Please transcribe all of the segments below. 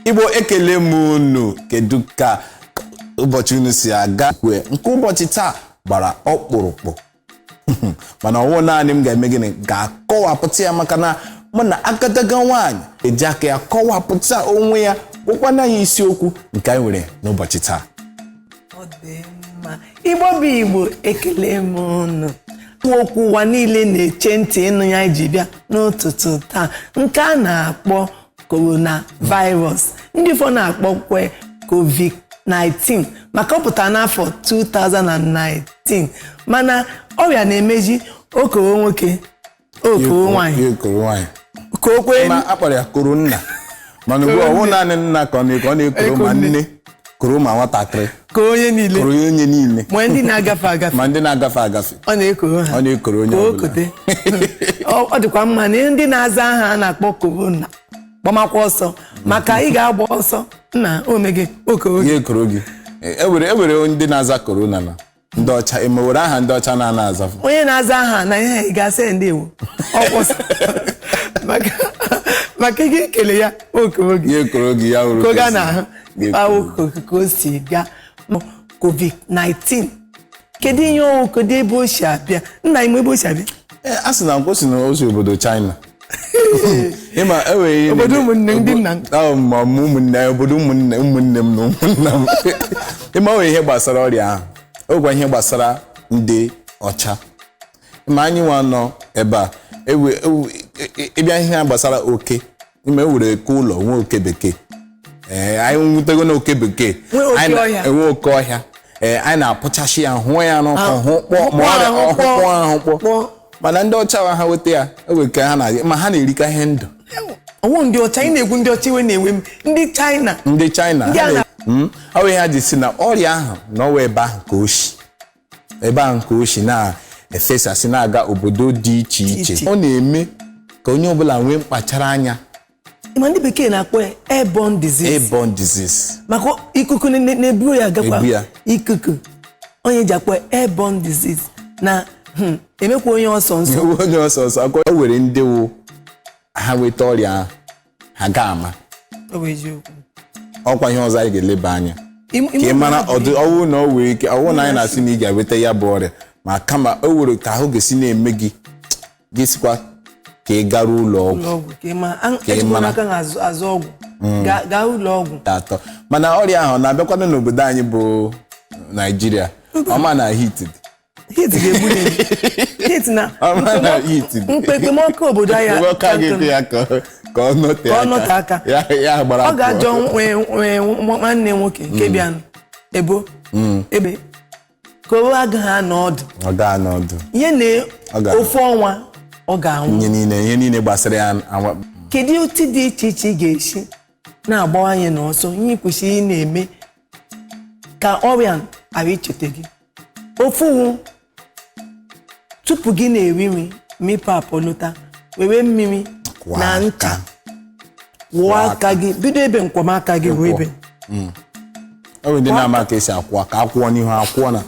Igbo ekele m unu kedu ka ụbọchị unu si aga nke ụbọchị taa gbara ọkpụrụkpụ mana ọwụ naanị m ga-eme gịnị ga-akọwapụta ya maka na mụ na agadaga nwaanyị eji aka ya kọwapụta onwe ya bụkwana ya isiokwu nke anyị nwere n'ụbọchị taa. Ọ dị mma. Igbo bụ Igbo ekele m unu. Okwu ụwa niile na-eche ntị ịnụ ya iji bịa n'ụtụtụ taa nke a na-akpọ coronavirus, ndị fọ na-akpọkwa COVID-19 maka ọ pụtara n'afọ 2019 mana ọrịa na-emeji okoro nwoke okoro nwanyị kokwe ma akpọrọ ya korona mana ugbu ọwụ naanị nna ka ọ na-ekoro ma nne koro ma nwatakịrị koro onye niile ma ndị na-agafe agafe ọ na-ekoro ha, ọ na-ekoro onye ọbụla. ọ dịkwa mma na ndị na-aza aha a na-akpọ korona gbamakwa ọsọ maka ị ga-agba ọsọ nna omege okoro gị ewere ndị na-aza korona na ndị ọcha emewere aha ndị ọcha na-aza onye na-aza aha na ihe ị ga-asị ndewo ọkwụsị maka gị kele ya okoro gị ya hụrụ koga na ahụ ka o si gaa COVID-19 kedu ihe ọwụ kedu ebe o si abịa nna ime ebe o si abịa a sị na nkwụsị na osi obodo China ịma enweghị obodo ụmụnne ndị nna ma ụmụnne obodo ụmụnne m na ụmụnna m ịma nwere ihe gbasara ọrịa ahụ ogwa ihe gbasara ndị ọcha ma anyị nwa nọ ebe a ịbịa ihe gbasara oke ime ewere eke ụlọ nwe oke bekee anyị nwetego na oke bekee enwe oke ọhịa anyị na-apụchashi ya hụ ya n'ọkụ hụ kpọọ mana ndị ọcha ha weta ya eweke ha na ma ha na-erika ihe ndụ ọwụ ndị ọcha ị na-egwu ndị ọcha iwe na-enwe m ndị China ọ ihe ha ji si na ọrịa ahụ n'ọwa ebe ahụ ka o si na-efesasị na-aga obodo dị iche iche ọ na-eme ka onye ọbụla nwee mkpachara anya. Ma ndị bekee na-akpọ ya airborne disease maka ikuku na-ebu ya agakwa ikuku onye ji akpọ airborne disease na emekwa onye ọsọ nsọ o were ndị wo ha weta ọrịa ahụ ha ga-ama ọkwa ihe ọzọ anyị ga-eleba anya ka ị mara ọwụ na o were ike ọwụ na anyị na-asị na ị ga-eweta ya bụ ọrịa ma kama o were ka ahụ ga-esi na-eme gị sikwa ka ị gara ụlọ ọgwụ gaa ụlọ ọgwụ atọ mana ọrịa ahụ na-abịakwana n'obodo anyị bụ Naịjirịa ọma na hit ga-egbu hit na mkpekemọkụ obodo anyị ka ọ nọte aka ọ ga-ajọ nwanne nwoke nke bịanụ ebe ka o agaghị anọ ọdụ ihe na ofu ọnwa ọ ga-anwụ ihe niile gbasara ya. kedu otu dị iche iche ị ga-esi na-agbawanye n'ọsọ ihe kwesịrị ị na-eme ka ọrịa ghara icheta gị ofuwu tupu gị na-eri nri mipapụ lụta were mmiri na ncha wụọ aka gị bido ebe nkwọmaka gị ruo ebe ndị na-ama ka esi akwụọ ka akwụọ n'ihu akwụọ na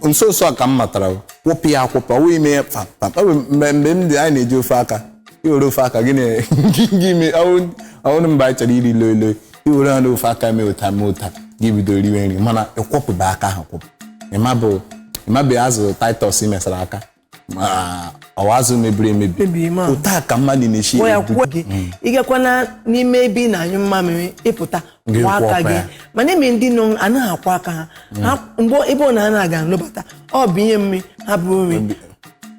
nso a ka m matara kwụpụ ya akwụpụ ọwụ ime ya mgbe anyị na-eji ofe aka iwere ofe aka gị ime ọwụrụ mgbe anyị chọrọ iri lolo iwere ha n'ofe aka mee ụta gị bido riwe nri mana ịkwọpụba aka ahụ kwụpụ ịmabeghị azụ Titus mesara aka ma ọwa azụ mebiri emebi ụta a ka mmadụ na-eshi ị gakwana n'ime ebe ị na-anyụ mmamịrị ịpụta kwa aka gị mana eme ndị nọ anaghị akwa aka ha mgbe ebe ọ na-aga nlụbata ọ bụ ihe mmiri ha bụ nri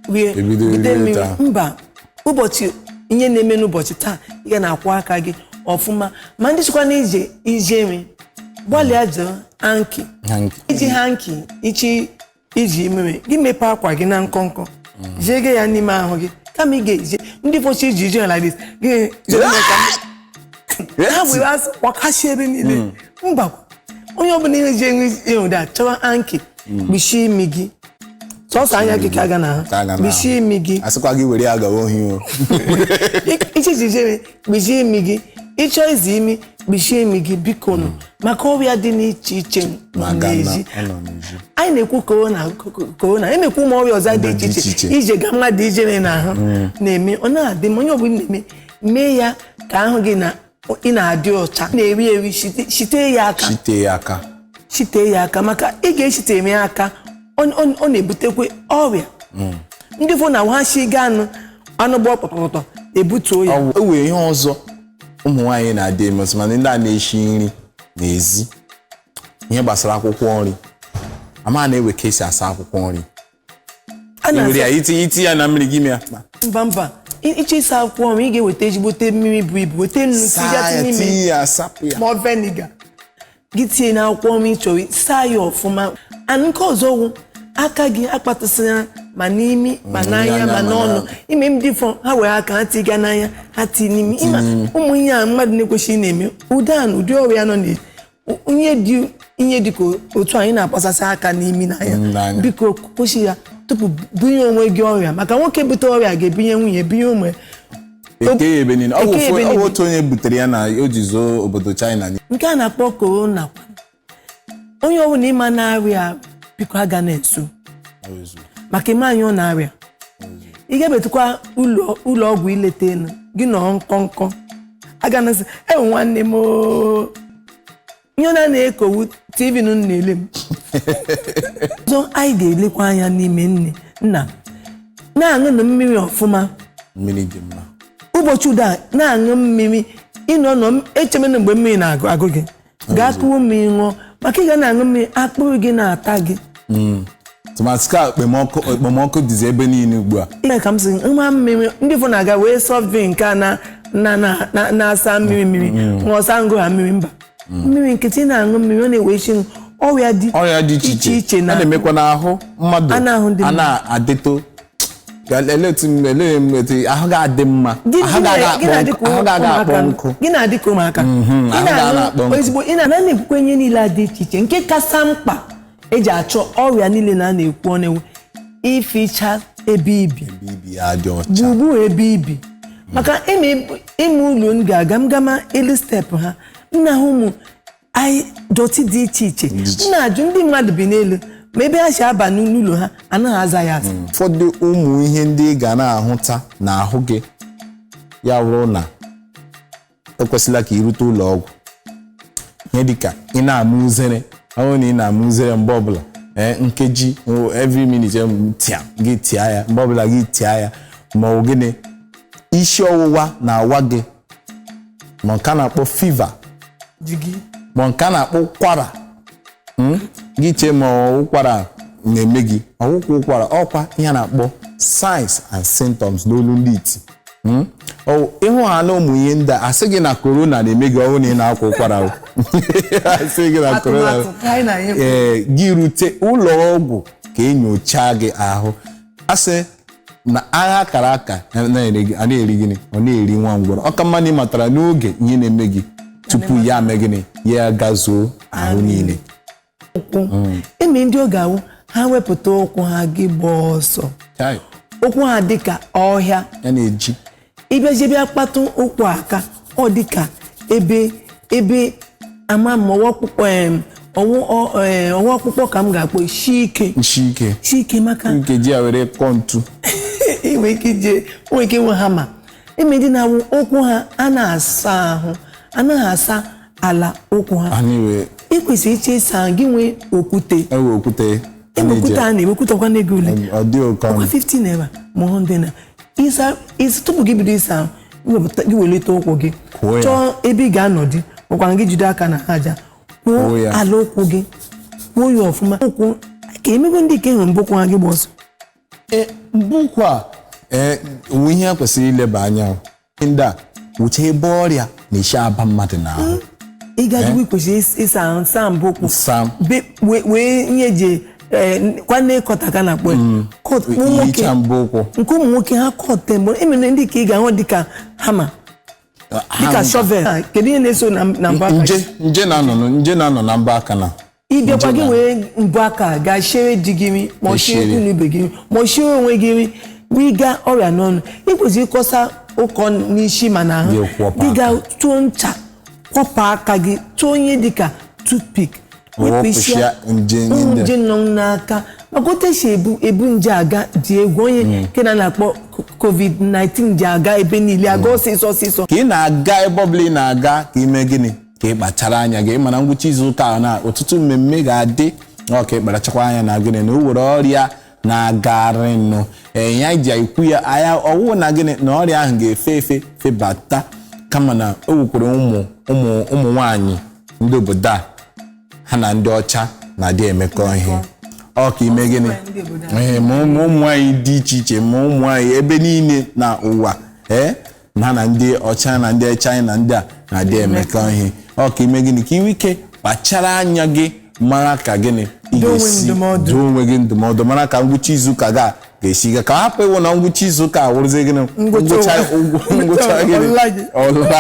bide mmiri mba ụbọchị ihe na-eme n'ụbọchị taa ị ga na-akwa aka gị ọfụma ma ndị chịkwa na ije nri gbalịa jee hanki iji hanki iji mere gị mepee akwa gị na nkọnkọ jege ya n'ime ahụ gị kama ị ga-eje ndị fọchi iji ije like this ha were asị kwakashi ebe niile mba onye ọbụla ihe ji enwe ịhụda chọwa hanki kpuchie imi gị sọsọ anya gị ka aga na ha kpuchie imi gị asịkwa gị were ya gawa ohi iche ijije kpuchie imi gị ịchọ izi imi kpuchie imi gị biko nụ maka ọrịa dị n'iche iche n'ezi anyị na-ekwu korona emekwu ụmụ ọrịa ọzọ dị iche iche ije ga mmadụ ijere n'ahụ na-eme ọ na-adị m onye ọbụla na-eme mee ya ka ahụ gị na ị na-adị ọcha na-eri shite ya aka shite ya aka maka ị ga-eshite ya aka ọ na-ebutekwa ọrịa ndị fụ na ha shi ga anụ gba ọpọtọpọtọ ebutuo ya o wee ihe ọzọ ụmụ nwaanyị na-adị emesi mana ndị a na-eshi nri n'ezi ihe gbasara akwụkwọ nri ama na-ewe ka esi asa akwụkwọ nri were ya iti ya na mmiri gị mee mba ịchọ ịsa akwụkwọ nri ị ga-eweta ezigbote mmiri bụ ibu weta nnu tinye ya sapụ ya ma veniga gị tinye na akwụkwọ nri chọrọ saa ya ọfụma nke ọzọ wụ aka gị akpatasịra ma n'imi ma n'anya ma n'ọnụ ime ndị fọ ha were aka ha tiga n'anya ha ti n'imi ụmụ ihe a mmadụ na-ekwesịghị na-eme ụdị ọrịa nọ ihe dị ka otu anyị na-akpasasị aka n'imi n'anya biko kwụsị ya tupu bunye onwe gị ọrịa maka nwoke bute ọrịa ga-ebinye nwunye binye ụmụ ọ bụ otu onye butere ya na o ji zoo obodo China nke a na-akpọ korona onye ọbụla ịma na-arịa biko aga na-eso maka ime anyị ọ na-arịa ị ga-ebetukwa ụlọ ọgwụ ileta elu gị nọ nkọ aga na-asị ewe nwanne m ihe ọ na-ekowu TV na-ele m ọzọ anyị ga-elekwa anya n'ime nna na-aṅụ na mmiri ọfụma mmiri dị mma ụbọchị ụda na-aṅụ mmiri ịnọ echemena mgbe mmiri na-agụ gị gaa kụọ mmiri ṅụọ maka ị ga na-aṅụ mmiri akpụrụ gị na-ata gị tụmatụka okpomọkụ dịzi ebe niile ugbu a ime ka m sị nwa mmiri ndị fụ na-aga wee sọftin nke a na-asa mmiri ṅụọsa ngụ ha mmiri mba mmiri nkịtị na-aṅụ mmiri ọ na-ewechi ọrịa dị iche iche na-emekwa n'ahụ mmadụ a na-adịtọ ahụ ga-adị mma ahụ ga-akpọ nkụ gị na-adị ka ụmụaka ị na-ekwukwe ihe niile dị iche iche nke kasa mkpa eji achọ ọrịa niile na-ekwu ọ na-ewu ificha ebe ibi gburugburu ebe ibi maka ime ụlọ m ga-aga m gama elu steepụ ha nna ha ụmụ anyị dọtị dị iche iche na-ajụ ndị mmadụ bi n'elu ma ebe ha si aba n'ụlọ ha anaghị aza ya aza ụfọdụ ụmụ ihe ndị ị ga na-ahụta n'ahụ gị ya wụrụ na ekwesịla ka irute ụlọ ọgwụ ihe dịka ị na-amụ uzere ọhụrụ na ị na-amụ uzere mgbe ọbụla nkeji every minute gị tịa ya mgbe ọbụla gị tịa ya ma ọ gịnị isi ọwụwa na-awa gị ma nke a na-akpọ fiva ma nke a na-akpọ ụkwara gị chee ma ụkwara na-eme gị ọgwụkwọ ụkwara ọkwa ihe a na-akpọ signs and symptoms n'olu ndị iti ịhụ ha na ụmụ ihe ndị a asị gị na korona na-eme gị ọhụrụ na ị na-akwa ụkwara asị gị na korona gị rute ụlọ ọgwụ ka enyocha gị ahụ asị na agha akara aka a na-eri gịnị ọ na-eri nwa ngwọrọ ọka mma na ị matara n'oge ihe na-eme gị tupu ya mee gịnị ya gazuo ahụ niile eme ndị ọ ga-awụ ha wepụta ụkwụ ha gị gbaa ọsọ ụkwụ ha dịka ọhịa ya na-eji ịbịa kpatụ ụkwụ aka ọ dịka ebe ama m ọnwa ọkpụkpọ ka m ga-akpọ shi ike maka nkeji ya were kpọọ ntu inwe ike nwe hama eme ndị na-awụ ụkwụ ha a na-asa ahụ anaghị asa ala ụkwụ ha ị kwesịrị iche ịsa gị nwee okwute okwute a na-ewekwutakwa n'ego ule ọkwa 50 naira ma 100 naira tupu gị bido ịsa ahụ gị welite ụkwụ gị chọọ ebe ị ga-anọdụ makwa gị jide aka na aja kwuo ala ụkwụ gị kwuo ya ọfụma ụkwụ ka emego ndị ike hụrụ mbụkwụ ha gị gba ọsọ mbụkwụ a onwe ihe kwesịrị ileba anya ndị a wuche ebe ọrịa na-esi aba mmadụ n'ahụ ị gaghị kwesịrị ịsa ahụ saa mbụkwụ wee ihe ji kwanne kọta ka na-akpọ nke ụmụ nwoke ha kọta mgbe emere ndị ka ị ga-ahụ dịka hama dịka shovel kedu ihe na-eso na mbụ aka nje na-anọ na mbụ aka na ịbịakwa gị wee mbụ aka gaa shere di gị ma ọ shere ụlọ ibe gị ma ọ shere onwe gị ịga ọrịa n'ọnụ ị kwesịrị ịkọsa ụkọ n'isi ma n'ahụ dị ga tụọ ncha kwọpụ aka gị tụọ ihe dịka toothpick wepụ isi nje nọ n'aka maka otu esi ebu nje aga dị egwu onye nke na-akpọ COVID-19 ji aga ebe niile aga ọsịsọ ka ị na-aga ebe ọbụla ị na-aga ka ime gịnị ka ị kpachara anya gị mana ngwụcha izu ụka na ọtụtụ mmemme ga-adị ka ị kparachakwa anya na gịnị na o were ọrịa na-agarịnụ ya ji ikwu ya anya ọwụ na gịnị na ọrịa ahụ ga-efe febata kama na o wukwere ụmụ nwaanyị ndị obodo a ha na ndị ọcha na-adị emekọ ihe ka ime gịnị ma ụmụ nwaanyị dị iche iche ma ụmụ nwaanyị ebe niile na ụwa ha na ndị ọcha na ndị China na ndị a na-adị emekọ ihe ka ime gịnị ka iwe ike kpachara anya gị mara ka gịnị ị ga-esi duo onwe gị ndụmọdụ mara ka ngwụcha izuụka ga-esi ga ka hapụ ịwụ na ngwụcha izuụka awụrụzie gịnị ngwụcha gịnị